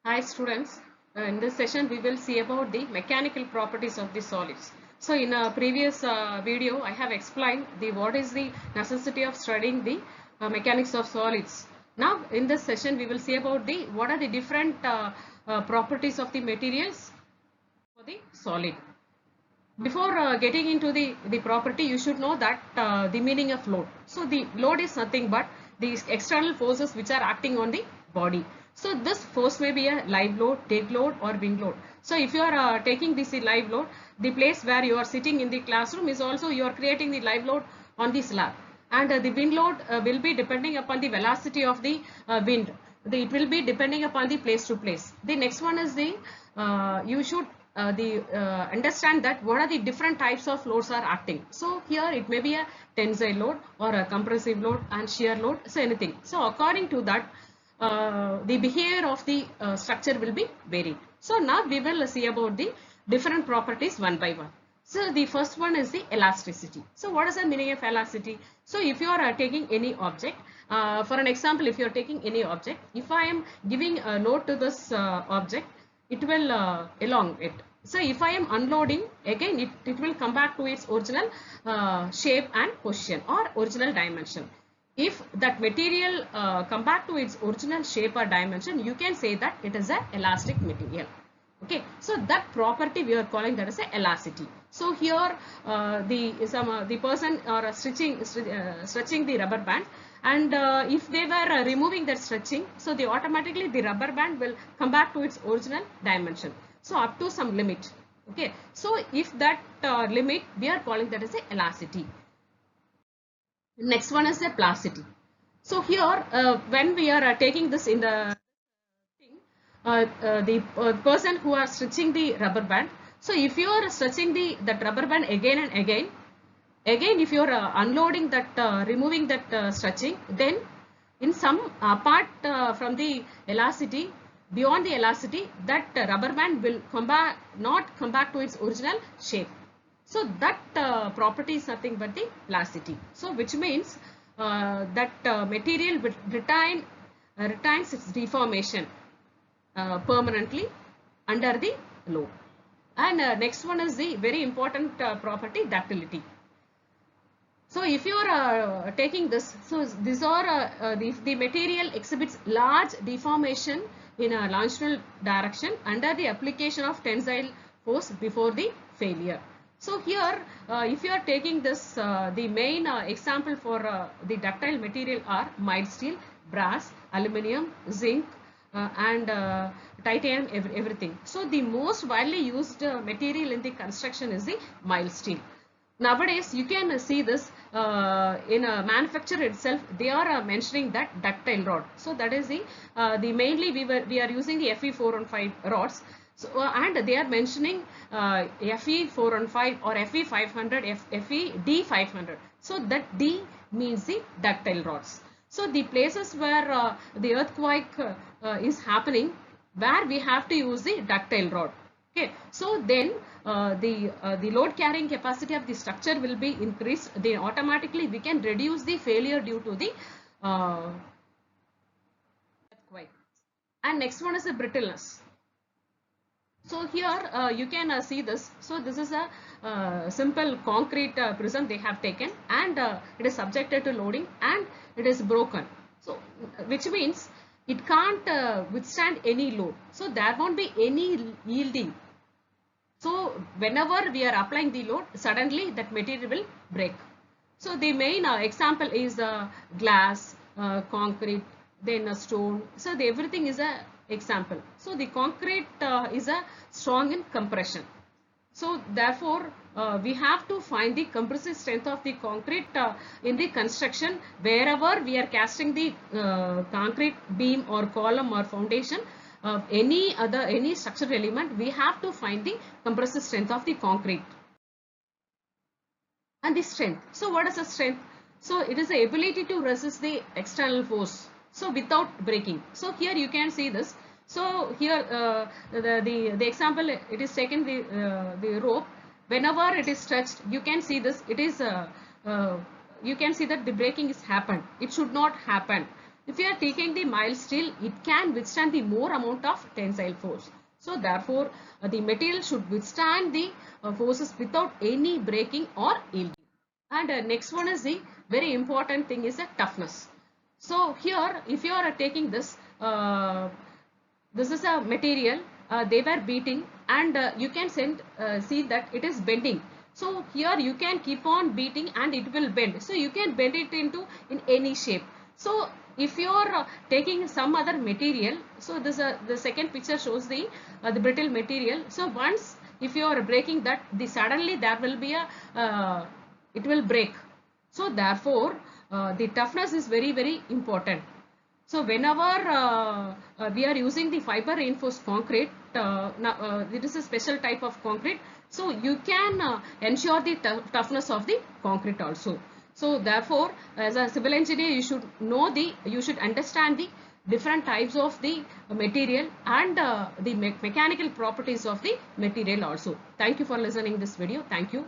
Hi students, in this session we will see about the mechanical properties of the solids. So in a previous video I have explained what is the necessity of studying the mechanics of solids. Now in this session we will see about what are the different properties of the materials for the solid. Before getting into the property, you should know that the meaning of load. So the load is nothing but the external forces which are acting on the body. So this force may be a live load, dead load or wing load. So if you are taking this live load, the place where you are sitting in the classroom is also you are creating the live load on the slab. And the wind load will be depending upon the velocity of the wind. It will be depending upon the place to place. The next one is you should understand that what are the different types of loads are acting. So here it may be a tensile load or a compressive load and shear load, so anything. So according to that the behavior of the structure will be varied. So now we will see about the different properties one by one. So the first one is the elasticity. So what is the meaning of elasticity? So if you are taking any object, for an example, if you are taking any object, if I am giving a load to this object, it will elongate. So if I am unloading, again it will come back to its original shape and position or original dimension. If that material come back to its original shape or dimension, you can say that it is an elastic material. Okay, so that property we are calling that as a elasticity. So here the person or stretching the rubber band, and if they were removing that stretching, so they automatically the rubber band will come back to its original dimension. So up to some limit. Okay, so if that limit, we are calling that as a elasticity. Next one is the plasticity. So here when we are taking this in the the person who are stretching the rubber band. So if you are stretching that rubber band again and again if you are unloading that removing that stretching, then in some part from the elasticity, beyond the elasticity, that rubber band will not come back to its original shape. So that property is nothing but the plasticity. So which means that material will retains its deformation permanently under the load. And next one is the very important property, ductility. So if you are taking this, so these are if the material exhibits large deformation in a longitudinal direction under the application of tensile force before the failure. So here if you are taking this, the main example for the ductile material are mild steel, brass, aluminium, zinc, and titanium, everything. So the most widely used material in the construction is the mild steel. Nowadays you can see this in a manufacture itself, they are mentioning that ductile rod. So that is the mainly we are using the Fe415 rods. So and they are mentioning Fe415 or Fe500, FeD500. So that D means the ductile rods. So the places where the earthquake is happening, where we have to use the ductile rod. Okay, so then the load carrying capacity of the structure will be increased. Then automatically we can reduce the failure due to the earthquake. And next one is the brittleness. So here you can see this. So this is a simple concrete prism they have taken, and it is subjected to loading and it is broken. So which means it can't withstand any load. So there won't be any yielding. So whenever we are applying the load, suddenly that material will break. So the main example is glass, concrete, then a stone. So everything is a example. So the concrete is a strong in compression. So therefore we have to find the compressive strength of the concrete in the construction. Wherever we are casting the concrete beam or column or foundation, any structural element, we have to find the compressive strength of the concrete. And the strength. So what is the strength? So it is the ability to resist the external force, so without breaking. So here you can see this. So here the example, it is taken the rope. Whenever it is stretched, you can see this. It is you can see that the breaking is happened. It should not happen. If you are taking the mild steel, it can withstand the more amount of tensile force. So therefore, the material should withstand the forces without any breaking or yielding. And next one is the very important thing is the toughness. So here, if you are taking this, this is a material they were beating, and you can see that it is bending. So here you can keep on beating and it will bend. So you can bend it into in any shape. So if you are taking some other material, so this the second picture shows the brittle material. So once if you are breaking that, suddenly there will be a it will break. So therefore the toughness is very important. So whenever we are using the fiber reinforced concrete, it is a special type of concrete. So you can ensure the toughness of the concrete also. So therefore, as a civil engineer, you should understand the different types of the material and the mechanical properties of the material also. Thank you for listening this video. Thank you.